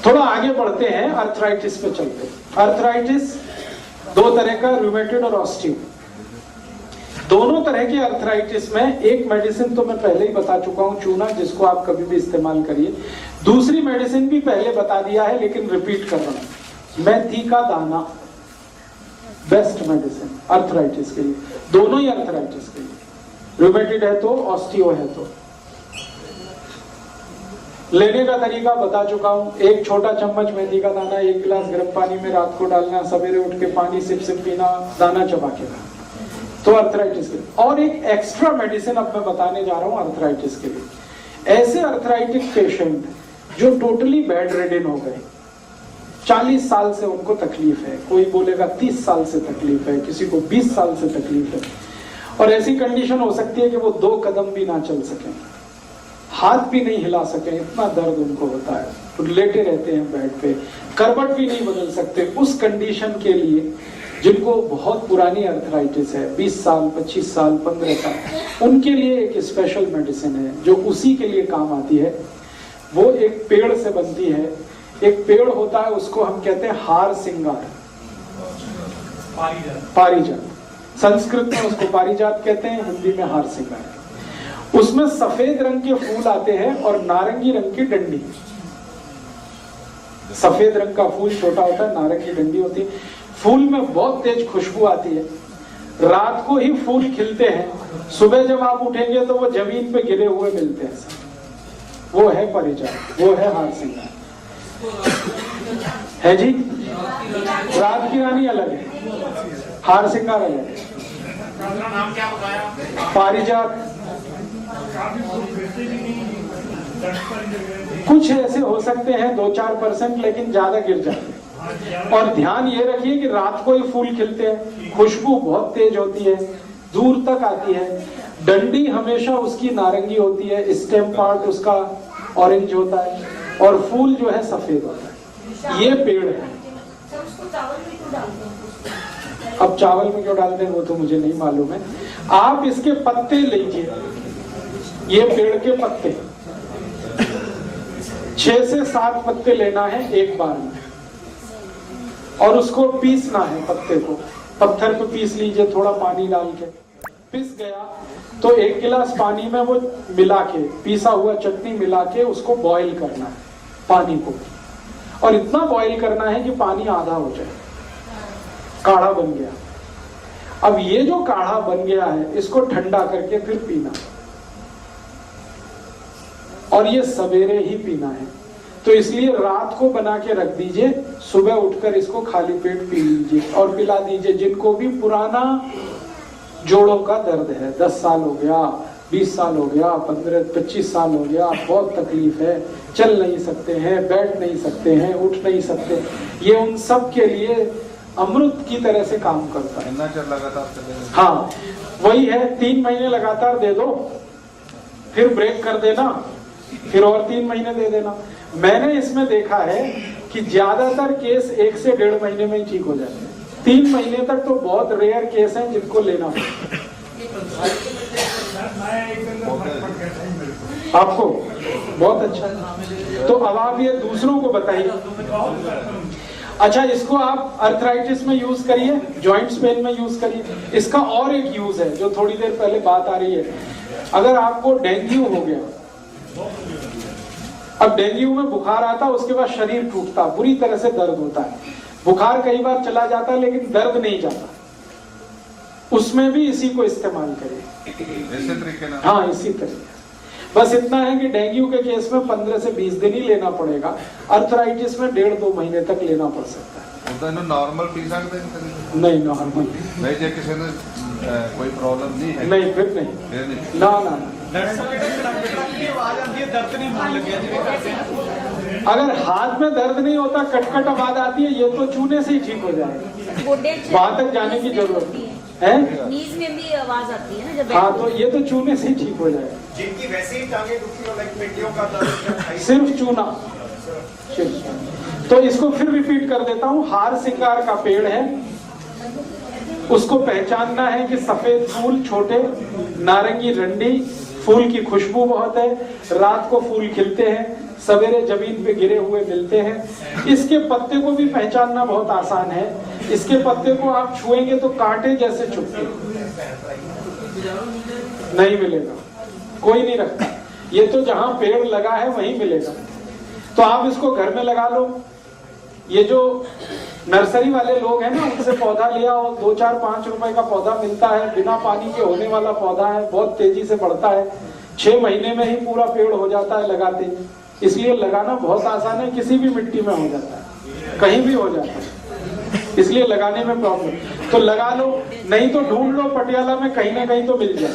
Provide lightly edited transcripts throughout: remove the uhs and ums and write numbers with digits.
थोड़ा आगे बढ़ते हैं, अर्थराइटिस पे चलते हैं। अर्थराइटिस दो तरह का, रूमेटॉइड और ऑस्टियो। दोनों तरह के अर्थराइटिस में एक मेडिसिन तो मैं पहले ही बता चुका हूं, चूना, जिसको आप कभी भी इस्तेमाल करिए। दूसरी मेडिसिन भी पहले बता दिया है, लेकिन रिपीट कर रहा हूं, मेथी का दाना बेस्ट मेडिसिन अर्थराइटिस के लिए, दोनों ही अर्थराइटिस के लिए, रूमेटॉइड है तो, ऑस्टियो है तो। लेने का तरीका बता चुका हूं, एक छोटा चम्मच मेथी का दाना 1 गिलास गर्म पानी में रात को डालना, सवेरे उठ के पानी सिप सिप पीना, दाना चबा के खाना, तो अर्थराइटिस के लिए। और एक एक्स्ट्रा मेडिसिन अब मैं बताने जा रहा हूं अर्थराइटिस के लिए। ऐसे अर्थराइटिक पेशेंट जो टोटली बेड रिडन हो गए, 40 साल से उनको तकलीफ है, कोई बोलेगा 30 साल से तकलीफ है, किसी को 20 साल से तकलीफ है, और ऐसी कंडीशन हो सकती है कि वो 2 कदम भी ना चल सकें, हाथ भी नहीं हिला सके, इतना दर्द उनको होता है, तो लेटे रहते हैं बेड पे, करवट भी नहीं बदल सकते। उस कंडीशन के लिए, जिनको बहुत पुरानी अर्थराइटिस है, 20 साल, 25 साल, 15 साल, उनके लिए एक स्पेशल मेडिसिन है जो उसी के लिए काम आती है। वो एक पेड़ से बनती है, एक पेड़ होता है, उसको हम कहते हैं हार सिंगार, पारिजात। संस्कृत में उसको पारिजात कहते हैं, हिंदी में हार सिंगार। उसमें सफेद रंग के फूल आते हैं और नारंगी रंग की डंडी। सफेद रंग का फूल छोटा होता है, नारंगी डंडी होती है। फूल में बहुत तेज खुशबू आती है, रात को ही फूल खिलते हैं, सुबह जब आप उठेंगे तो वो जमीन पे गिरे हुए मिलते हैं। वो है पारिजात, वो है हार सिंगार, है जी। रात की रानी अलग है, हार सिंगार अलग है। नाम क्या बताया? पारिजात। कुछ ऐसे हो सकते हैं 2-4%, लेकिन ज्यादा गिर जाते हैं। और ध्यान ये रखिए कि रात को ही फूल खिलते हैं, खुशबू बहुत तेज होती है, दूर तक आती है, डंडी हमेशा उसकी नारंगी होती है, स्टेम पार्ट उसका ऑरेंज होता है, और फूल जो है सफेद होता है। ये पेड़ है। अब चावल में क्यों डालते हैं वो तो मुझे नहीं मालूम है। आप इसके पत्ते लीजिए, ये पेड़ के पत्ते 6 से 7 पत्ते लेना है एक बार में, और उसको पीसना है। पत्ते को पत्थर पे पीस लीजिए, थोड़ा पानी डाल के। पिस गया तो 1 गिलास पानी में वो मिला के, पीसा हुआ चटनी मिला के उसको बॉईल करना है पानी को, और इतना बॉईल करना है कि पानी आधा हो जाए, काढ़ा बन गया। अब ये जो काढ़ा बन गया है, इसको ठंडा करके फिर पीना, और ये सवेरे ही पीना है। तो इसलिए रात को बना के रख दीजिए, सुबह उठकर इसको खाली पेट पी लीजिए और पिला दीजिए। जिनको भी पुराना जोड़ों का दर्द है, 10 साल हो गया, 20 साल हो गया, 15-25 साल हो गया, बहुत तकलीफ है, चल नहीं सकते हैं, बैठ नहीं सकते हैं, उठ नहीं सकते, ये उन सब के लिए अमृत की तरह से काम करता है। लगातार हाँ, वही है, 3 महीने लगातार दे दो, फिर ब्रेक कर देना, फिर और 3 महीने दे देना। मैंने इसमें देखा है कि ज्यादातर केस 1 से 1.5 महीने में ही ठीक हो जाते हैं। 3 महीने तक तो बहुत रेयर केस हैं जिनको लेना आपको बहुत अच्छा। तो अब आप ये दूसरों को बताइए। अच्छा, इसको आप अर्थराइटिस में यूज करिए, जॉइंट्स पेन में यूज करिए। इसका और एक यूज है जो थोड़ी देर पहले बात आ रही है। अगर आपको डेंगू हो गया, अब डेंगू में बुखार आता, उसके बाद शरीर टूटता, बुरी तरह से दर्द होता है, बुखार कई बार चला जाता है लेकिन दर्द नहीं जाता, उसमें भी इसी को इस्तेमाल करिए। हाँ, इसी तरीके। बस इतना है कि डेंगू के केस में 15 से 20 दिन ही लेना पड़ेगा, अर्थराइटिस में 1.5-2 महीने तक लेना पड़ सकता है। नॉर्मल पी सकते हैं? नहीं, नॉर्मल नहीं, जो किसी ने कोई प्रॉब्लम नहीं है? नहीं, फिर नहीं, ना ना। अगर हाथ में दर्द नहीं होता, कटकट आवाज आती है, ये तो चूने से ही ठीक हो जाएगा, वहां तक जाने की जरूरत है। नीज में भी आवाज आती है ना जब। हाँ, तो ये तो चूने से ही ठीक हो जाएगा। जिनकी वैसे ही टांगे दुखी हो, लाइक पेटियों का दर्द, सिर्फ चूना। तो इसको फिर रिपीट कर देता हूँ। हार सिंगार का पेड़ है, उसको पहचानना है कि सफेद फूल छोटे, नारंगी रंडी, फूल की खुशबू बहुत है, रात को फूल खिलते हैं, सवेरे जमीन पे गिरे हुए मिलते हैं। इसके पत्ते को भी पहचानना बहुत आसान है। इसके पत्ते को आप छुएंगे तो कांटे जैसे चुभते, नहीं मिलेगा, कोई नहीं रखता। ये तो जहां पेड़ लगा है वहीं मिलेगा। तो आप इसको घर में लगा लो। ये जो नर्सरी वाले लोग हैं ना, उनसे पौधा लिया और 2-4-5 रुपए का पौधा मिलता है, बिना पानी के होने वाला पौधा है, बहुत तेजी से बढ़ता है, 6 महीने में ही पूरा पेड़ हो जाता है लगाते। इसलिए लगाना बहुत आसान है, किसी भी मिट्टी में हो जाता है, कहीं भी हो जाता है, इसलिए लगाने में प्रॉब्लम। तो लगा लो, नहीं तो ढूंढ लो, पटियाला में कहीं ना कहीं तो मिल जाए।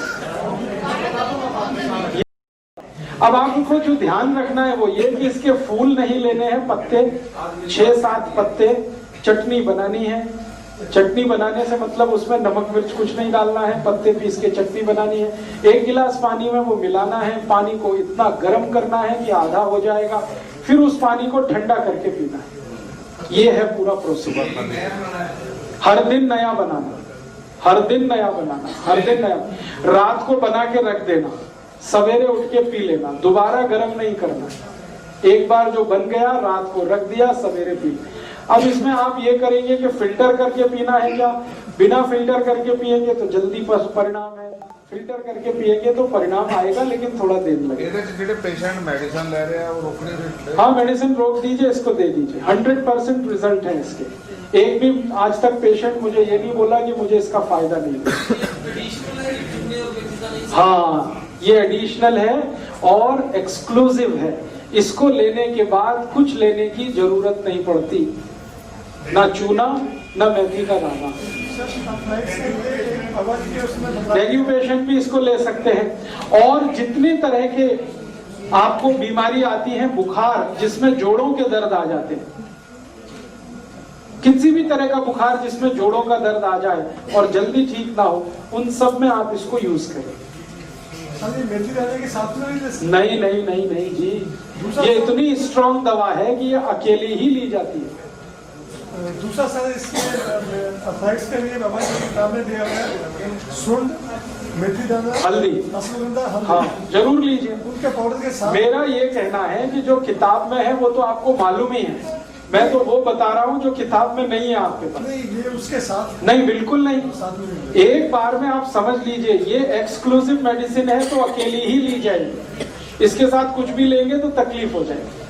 अब आपको जो ध्यान रखना है वो ये कि इसके फूल नहीं लेने हैं, पत्ते 6-7 पत्ते। चटनी बनानी है। चटनी बनाने से मतलब उसमें नमक मिर्च कुछ नहीं डालना है, पत्ते पीस के चटनी बनानी है। 1 गिलास पानी में वो मिलाना है। पानी को इतना गर्म करना है कि आधा हो जाएगा, फिर उस पानी को ठंडा करके पीना है। ये है पूरा प्रोसीजर। हर दिन नया बनाना, हर दिन नया बनाना, हर दिन नया। रात को बना के रख देना, सवेरे उठ के पी लेना, दोबारा गर्म नहीं करना। एक बार जो बन गया रात को रख दिया, सवेरे पी। अब इसमें आप ये करेंगे कि फिल्टर करके पीना है क्या? बिना फिल्टर करके पिएंगे तो जल्दी परिणाम है, फिल्टर करके पिएंगे तो परिणाम आएगा लेकिन थोड़ा देर लगेगा। पेशेंट मेडिसिन ले रहे हैं वो रोकने, हाँ मेडिसिन रोक दीजिए, इसको दे दीजिए। 100% रिजल्ट है इसके। एक भी आज तक पेशेंट मुझे ये नहीं बोला कि मुझे इसका फायदा नहीं है। हाँ, ये एडिशनल है और एक्सक्लूसिव है। इसको लेने के बाद कुछ लेने की जरूरत नहीं पड़ती, ना चूना ना मेथी का दाना। डेंगू पेशेंट भी इसको ले सकते हैं। और जितने तरह के आपको बीमारी आती है, बुखार जिसमें जोड़ों के दर्द आ जाते हैं, किसी भी तरह का बुखार जिसमें जोड़ों का दर्द आ जाए और जल्दी ठीक ना हो, उन सब में आप इसको यूज करें। मेथी दाने के साथ में नहीं नहीं नहीं नहीं जी, ये इतनी स्ट्रॉन्ग दवा है कि ये अकेली ही ली जाती है। दूसरा सर, इसके अर्थराइटिस के लिए बाबा की किताब में दिया गया है सुंड, मेथी दाना, हल्दी, अश्वगंधा, हल्दी। हाँ जरूर लीजिए। उनके पाउडर के साथ मेरा ये कहना है कि जो किताब में है वो तो आपको मालूम ही है, मैं तो वो बता रहा हूँ जो किताब में नहीं है आपके पास। नहीं, ये उसके साथ नहीं, बिल्कुल नहीं। साथ में एक बार में आप समझ लीजिए, ये एक्सक्लूसिव मेडिसिन है तो अकेली ही ली जाएगी। इसके साथ कुछ भी लेंगे तो तकलीफ हो जाएगी।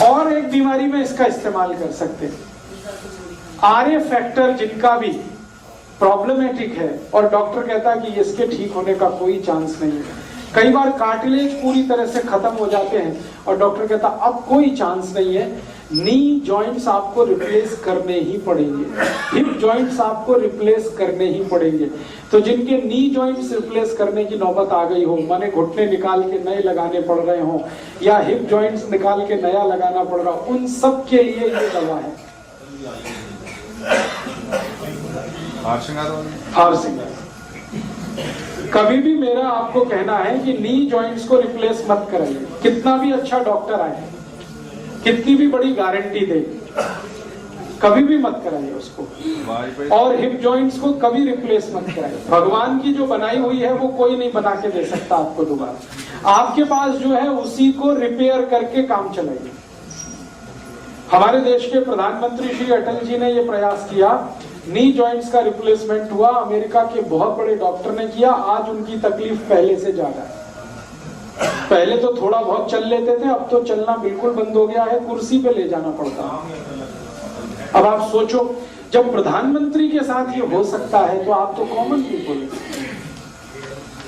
और एक बीमारी में इसका इस्तेमाल कर सकते हैं। आरए फैक्टर जिनका भी प्रॉब्लमेटिक है और डॉक्टर कहता है कि इसके ठीक होने का कोई चांस नहीं है, कई बार कार्टिलेज पूरी तरह से खत्म हो जाते हैं और डॉक्टर कहता अब कोई चांस नहीं है, नी जॉइंट्स आपको रिप्लेस करने ही पड़ेंगे, हिप जॉइंट्स आपको रिप्लेस करने ही पड़ेंगे। तो जिनके नी जॉइंट्स रिप्लेस करने की नौबत आ गई हो, माने घुटने निकाल के नए लगाने पड़ रहे हो या हिप जॉइंट्स निकाल के नया लगाना पड़ रहा, उन सब के लिए ये दवा है। हार सिंगार। कभी भी मेरा आपको कहना है कि नी जॉइंट्स को रिप्लेस मत कराइए, कितना भी अच्छा डॉक्टर आए, कितनी भी बड़ी गारंटी दे, कभी भी मत कराइए उसको। और हिप जॉइंट्स को कभी रिप्लेस मत कराइए। भगवान की जो बनाई हुई है वो कोई नहीं बना के दे सकता आपको दोबारा। आपके पास जो है उसी को रिपेयर करके काम चलाइए। हमारे देश के प्रधानमंत्री श्री अटल जी ने ये प्रयास किया, नी जॉइंट्स का रिप्लेसमेंट हुआ, अमेरिका के बहुत बड़े डॉक्टर ने किया। आज उनकी तकलीफ पहले से ज्यादा है। पहले तो थोड़ा बहुत चल लेते थे, अब तो चलना बिल्कुल बंद हो गया है, कुर्सी पे ले जाना पड़ता है। अब आप सोचो, जब प्रधानमंत्री के साथ ये हो सकता है तो आप तो कॉमन पीपल।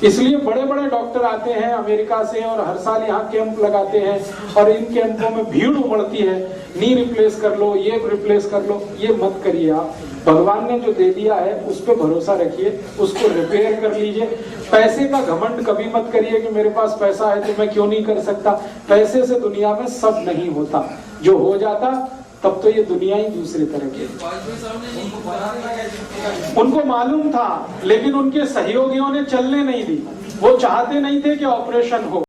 इसलिए बड़े बड़े डॉक्टर आते हैं अमेरिका से और हर साल यहाँ कैंप लगाते हैं और इन कैंपों में भीड़ उमड़ती है, नी रिप्लेस कर लो, ये रिप्लेस कर लो। ये मत करिए आप। भगवान ने जो दे दिया है उस पर भरोसा रखिए, उसको रिपेयर कर लीजिए। पैसे का घमंड कभी मत करिए कि मेरे पास पैसा है तो मैं क्यों नहीं कर सकता। पैसे से दुनिया में सब नहीं होता, जो हो जाता तब तो ये दुनिया ही दूसरी तरह की। उनको मालूम था लेकिन उनके सहयोगियों ने चलने नहीं दी। वो चाहते नहीं थे कि ऑपरेशन हो।